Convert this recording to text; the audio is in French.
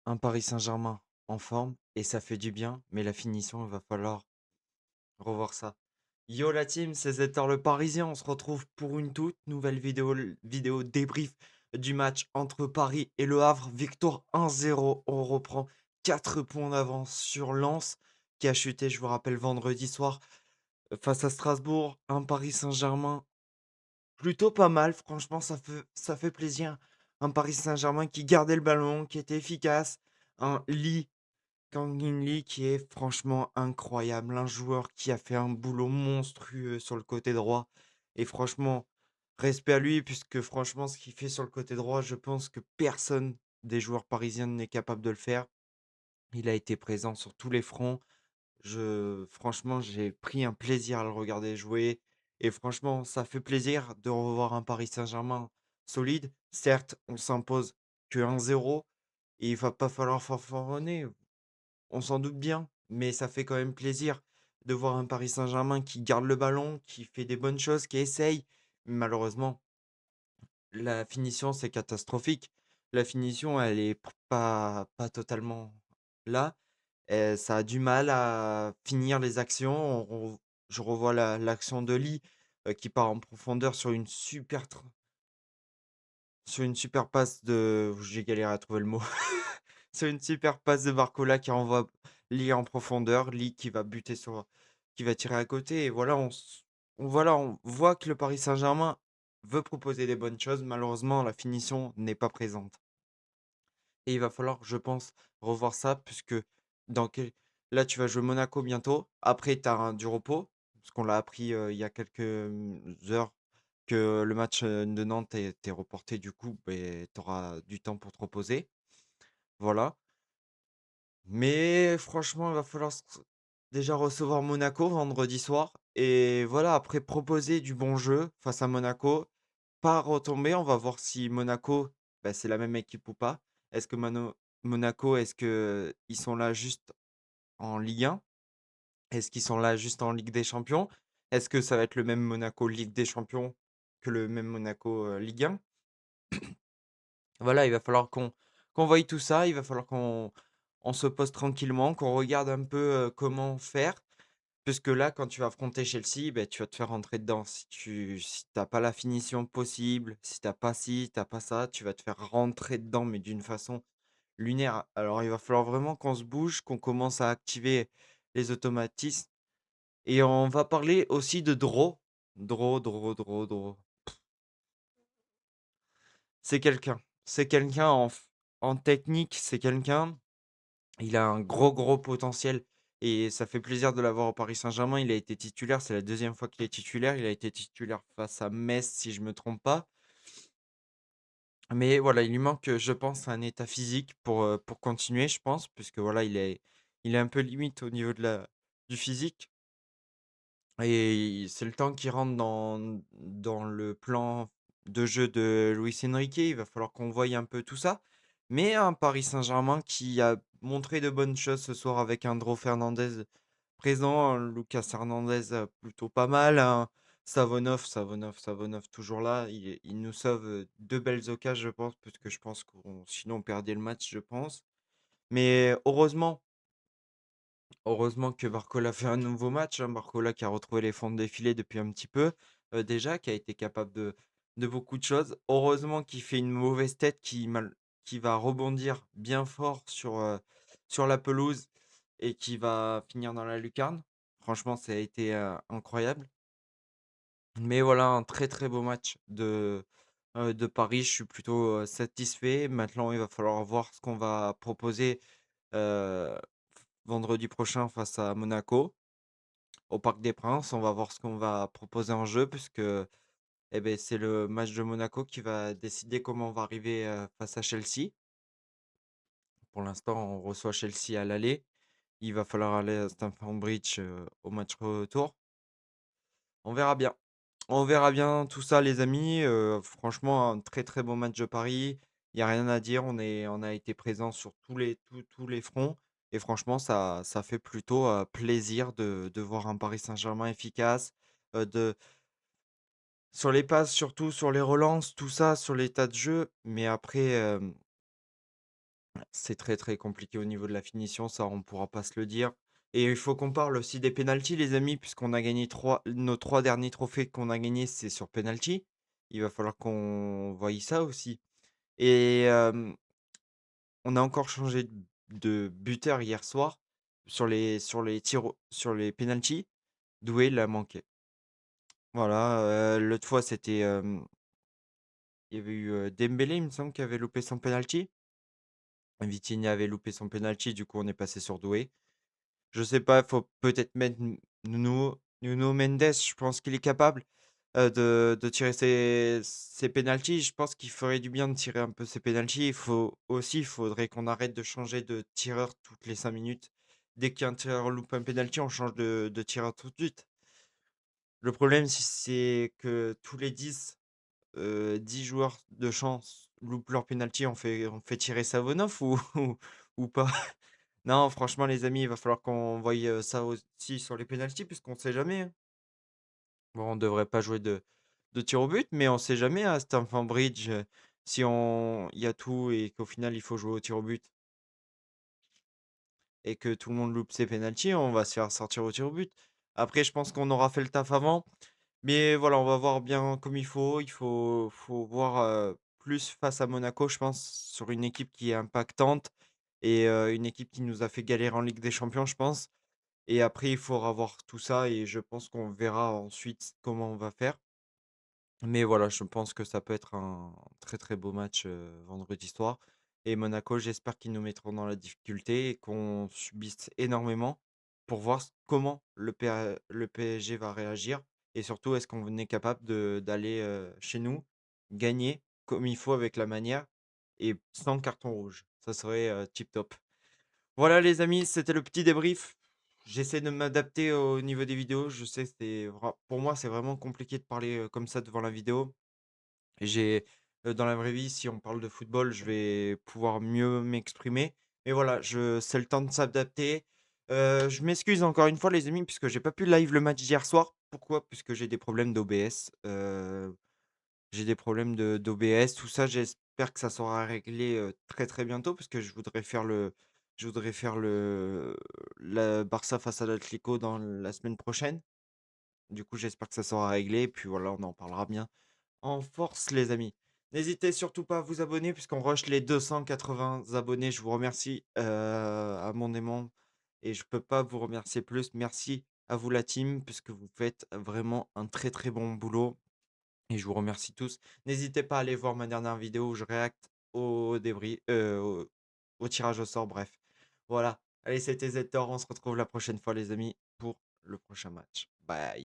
Un Paris Saint-Germain en forme et ça fait du bien, mais la finition, il va falloir revoir ça. Yo la team, c'est Zetor le Parisien. On se retrouve pour une toute nouvelle vidéo débrief du match entre Paris et Le Havre. Victoire 1-0. On reprend 4 points d'avance sur Lens qui a chuté, je vous rappelle, vendredi soir face à Strasbourg. Un Paris Saint-Germain plutôt pas mal, franchement, ça fait plaisir. Un Paris Saint-Germain qui gardait le ballon, qui était efficace. Un Lee Kang In Lee qui est franchement incroyable, un joueur qui a fait un boulot monstrueux sur le côté droit et franchement, respect à lui puisque franchement ce qu'il fait sur le côté droit, je pense que personne des joueurs parisiens n'est capable de le faire. Il a été présent sur tous les fronts. Franchement, j'ai pris un plaisir à le regarder jouer et franchement, ça fait plaisir de revoir un Paris Saint-Germain solide. Certes, on s'impose que 1-0 et il va pas falloir fanfaronner. On s'en doute bien, mais ça fait quand même plaisir de voir un Paris Saint-Germain qui garde le ballon, qui fait des bonnes choses, qui essaye. Malheureusement, la finition, c'est catastrophique. La finition, elle est pas totalement là. Ça a du mal à finir les actions. Je revois l'action de Lee qui part en profondeur sur une super passe de. J'ai galéré à trouver le mot. Sur une super passe de Barcola qui envoie Lee en profondeur, Lee qui va tirer à côté et voilà, on voit que le Paris Saint-Germain veut proposer des bonnes choses. Malheureusement, la finition n'est pas présente et il va falloir, je pense, revoir ça puisque dans quel là, tu vas jouer Monaco bientôt. Après, tu as du repos parce qu'on l'a appris, il y a quelques, heures que le match, de Nantes était reporté. Du coup, tu auras du temps pour te reposer. Voilà. Mais franchement, il va falloir déjà recevoir Monaco vendredi soir. Et voilà, après proposer du bon jeu face à Monaco, pas retomber. On va voir si Monaco, c'est la même équipe ou pas. Est-ce que Monaco, est-ce que ils sont là juste en Ligue 1? Est-ce qu'ils sont là juste en Ligue des Champions? Est-ce que ça va être le même Monaco Ligue des Champions que le même Monaco Ligue 1? Voilà, il va falloir qu'on voie tout ça. Il va falloir qu'on se pose tranquillement, qu'on regarde un peu, comment faire. Puisque là, quand tu vas affronter Chelsea, tu vas te faire rentrer dedans. Si tu pas la finition possible, si t'as pas ci, t'as pas ça, tu vas te faire rentrer dedans, mais d'une façon lunaire. Alors il va falloir vraiment qu'on se bouge, qu'on commence à activer les automatismes et on va parler aussi de Dro. Dro. C'est quelqu'un en technique, c'est quelqu'un. Il a un gros potentiel et ça fait plaisir de l'avoir au Paris Saint-Germain. Il a été titulaire, c'est la deuxième fois qu'il est titulaire. Il a été titulaire face à Metz, si je me trompe pas. Mais voilà, il lui manque, je pense, un état physique pour continuer, je pense, puisque voilà, il est un peu limite au niveau du physique. Et c'est le temps qu'il rentre dans le plan de jeu de Luis Enrique. Il va falloir qu'on voie un peu tout ça. Mais un Paris Saint-Germain qui a montré de bonnes choses ce soir avec un Andro Fernandez présent, un Lucas Hernandez plutôt pas mal, un Savonov toujours là. Il nous sauve deux belles occasions, je pense, parce que je pense qu'on sinon on perdait le match, je pense. Mais heureusement que Barcola fait un nouveau match, hein. Barcola qui a retrouvé les fonds de défilé depuis un petit peu, déjà, qui a été capable de beaucoup de choses. Heureusement qu'il fait une mauvaise tête qui va rebondir bien fort sur la pelouse et qui va finir dans la lucarne. Franchement, ça a été, incroyable. Mais voilà, un très beau match de Paris. Je suis plutôt, satisfait. Maintenant, il va falloir voir ce qu'on va proposer, heu, vendredi prochain face à Monaco, au Parc des Princes. On va voir ce qu'on va proposer en jeu puisque, c'est le match de Monaco qui va décider comment on va arriver, face à Chelsea. Pour l'instant, on reçoit Chelsea à l'aller. Il va falloir aller à Stamford Bridge, au match retour. On verra bien. On verra bien tout ça, les amis. Franchement, un très bon match de Paris. Il y a rien à dire. On a été présent sur tous les fronts et franchement, ça fait plutôt, plaisir de voir un Paris Saint-Germain efficace, de sur les passes surtout, sur les relances, tout ça, sur l'état de jeu. Mais après, C'est très, très compliqué au niveau de la finition, ça, on pourra pas se le dire et il faut qu'on parle aussi des pénaltys, les amis, puisqu'on a gagné 3 nos 3 derniers trophées qu'on a gagnés, c'est sur penalty. Il va falloir qu'on voie ça aussi et on a encore changé de buteur hier soir sur les tirs au sur les pénaltys. Doué l'a manqué. Voilà, l'autre fois, c'était, il y avait eu, Dembélé, il me semble, qui avait loupé son penalty. Vitinha avait loupé son penalty, du coup, on est passé sur Doué. Je sais pas, faut peut-être mettre Nuno Mendes, je pense qu'il est capable, de tirer ses pénaltys. Je pense qu'il ferait du bien de tirer un peu ses pénaltys. Il faudrait qu'on arrête de changer de tireur toutes les 5 minutes. Dès qu'un tireur loupe un penalty, on change de tireur tout de suite. Le problème, c'est que tous les 10 joueurs de chance loupent leur penalty, on fait tirer Savonov ou ou pas? Non, franchement, les amis, il va falloir qu'on voie, ça aussi sur les pénaltys puisqu'on sait jamais, hein. Bon, on devrait pas jouer de tir au but, mais on sait jamais à Stamford Bridge, si on il y a tout et qu'au final, il faut jouer au tir au but et que tout le monde loupe ses pénaltys, on va se faire sortir au tir au but. Après, je pense qu'on aura fait le taf avant, mais voilà, on va voir bien comme il faut. Il faut voir, plus face à Monaco, je pense, sur une équipe qui est impactante et une équipe qui nous a fait galérer en Ligue des Champions, je pense. Et après, il faudra voir tout ça et je pense qu'on verra ensuite comment on va faire. Mais voilà, je pense que ça peut être un très très beau match vendredi soir. Et Monaco, j'espère qu'ils nous mettront dans la difficulté et qu'on subisse énormément pour voir comment le PSG va réagir. Et surtout, est-ce qu'on est capable d'aller chez nous, gagner comme il faut avec la manière et sans carton rouge. Ça serait tip top. Voilà les amis, c'était le petit débrief. J'essaie de m'adapter au niveau des vidéos. Je sais, pour moi, c'est vraiment compliqué de parler comme ça devant la vidéo. J'ai dans la vraie vie, si on parle de football, je vais pouvoir mieux m'exprimer. Mais voilà, c'est le temps de s'adapter. Je m'excuse encore une fois, les amis, puisque j'ai pas pu live le match d'hier soir. Pourquoi? Puisque j'ai des problèmes d'OBS. J'ai des problèmes d'OBS, tout ça, j'espère que ça sera réglé, très, très bientôt parce que je voudrais faire le Barça face à l'Atlético dans la semaine prochaine. Du coup, j'espère que ça sera réglé et puis voilà, on en parlera bien en force, les amis. N'hésitez surtout pas à vous abonner puisqu'on rush les 280 abonnés. Je vous remercie, abondamment et je peux pas vous remercier plus. Merci à vous la team puisque vous faites vraiment un très, très bon boulot. Et je vous remercie tous. N'hésitez pas à aller voir ma dernière vidéo où je réacte au débris, au tirage au sort, bref. Voilà. Allez, c'était Zetor. On se retrouve la prochaine fois, les amis, pour le prochain match. Bye.